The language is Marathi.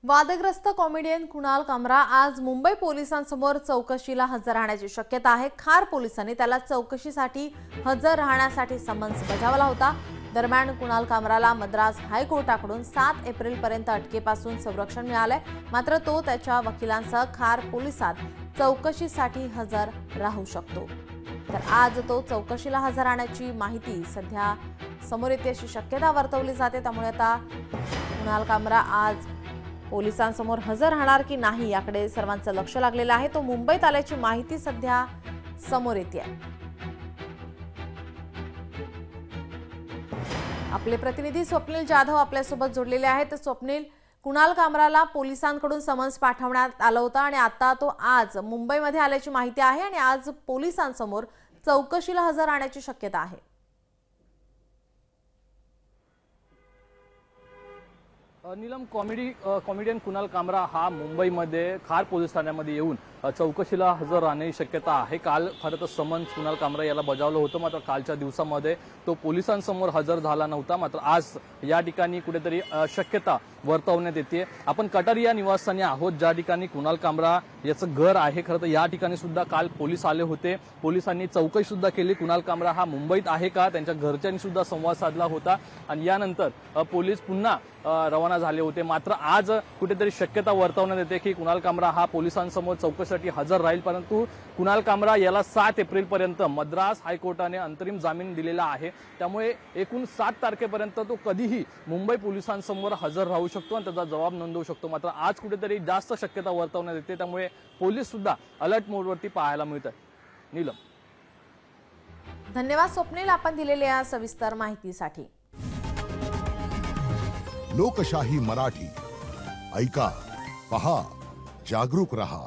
वादग्रस्त कॉमेडियन कुणाल कामरा आज मुंबई पोलिसांसमोर चौकशीला हजर राहण्याची शक्यता आहे। खार पोलिसांनी त्याला चौकशीसाठी हजर राहण्यासाठी समन्स बजावला होता। दरम्यान कुणाल कामराला मद्रास हायकोर्टाकडून 7 एप्रिलपर्यंत अटकेपासून संरक्षण मिळाले, मात्र तो त्याच्या वकिलांसह खार पोलिसात चौकशीसाठी हजर राहू शकतो। तर आज तो चौकशीला हजर राहण्याची माहिती सध्या समोर येते अशी शक्यता वर्तवली जाते। त्यामुळे आता कुणाल कामरा आज पोलिसांसमोर हजर राहणार की नाही याकडे सर्वांचं लक्ष लागलेलं आहे। तो मुंबईत आल्याची माहिती सध्या समोर येते आहे। आपले प्रतिनिधी स्वप्नील जाधव आपल्यासोबत जोडलेले आहेत। स्वप्नील, कुणाल कामराला पोलिसांकडून समन्स पाठवण्यात आलं होतं आणि आता तो आज मुंबईमध्ये आल्याची माहिती आहे आणि आज पोलिसांसमोर चौकशीला हजर राहण्याची शक्यता आहे। नीलम, कॉमेडियन कुणाल कामरा हा मुंबईमध्ये खार पोलीस ठाण्यामध्ये येऊन चौकशीला हजर राहण्याची शक्यता आहे। काल खरं तर समन्स कुणाल कामरा याला बजावलं होतं, मात्र कालच्या दिवसामध्ये तो पोलिसांसमोर हजर झाला नव्हता। मात्र आज या ठिकाणी कुठेतरी शक्यता वर्तवण्यात येते। आपण कटारिया निवासस्थानी आहोत, ज्या ठिकाणी कुणाल कामरा याचं घर आहे। खरं तर या ठिकाणी सुद्धा काल पोलीस आले होते, पोलिसांनी चौकशी सुद्धा केली। कुणाल कामरा हा मुंबईत आहे का, त्यांच्या घरच्यांनी सुद्धा संवाद साधला होता आणि यानंतर पोलीस पुन्हा रवाना झाले होते। मात्र आज कुठेतरी शक्यता वर्तवण्यात येते की कुणाल कामरा हा पोलिसांसमोर चौकशीसाठी हजर राहील, परंतु कुणाल कामरा याला 7 एप्रिलपर्यंत मद्रास हायकोर्टाने अंतरिम जामीन दिलेला आहे। त्यामुळे एकूण 7 तारखेपर्यंत तो कधीही मुंबई पोलिसांसमोर हजर राहू शकतो आणि त्याचा जबाब नोंदवू शकतो। मात्र आज कुठेतरी जास्त शक्यता वर्तवण्यात येते, त्यामुळे पोलीस सुद्धा अलर्ट मोडवरती पाहायला मिळतात। नीलम, धन्यवाद स्वप्नील, आपण दिलेल्या सविस्तर माहितीसाठी। लोकशाही मराठी ऐका, पहा, जागरूक रहा।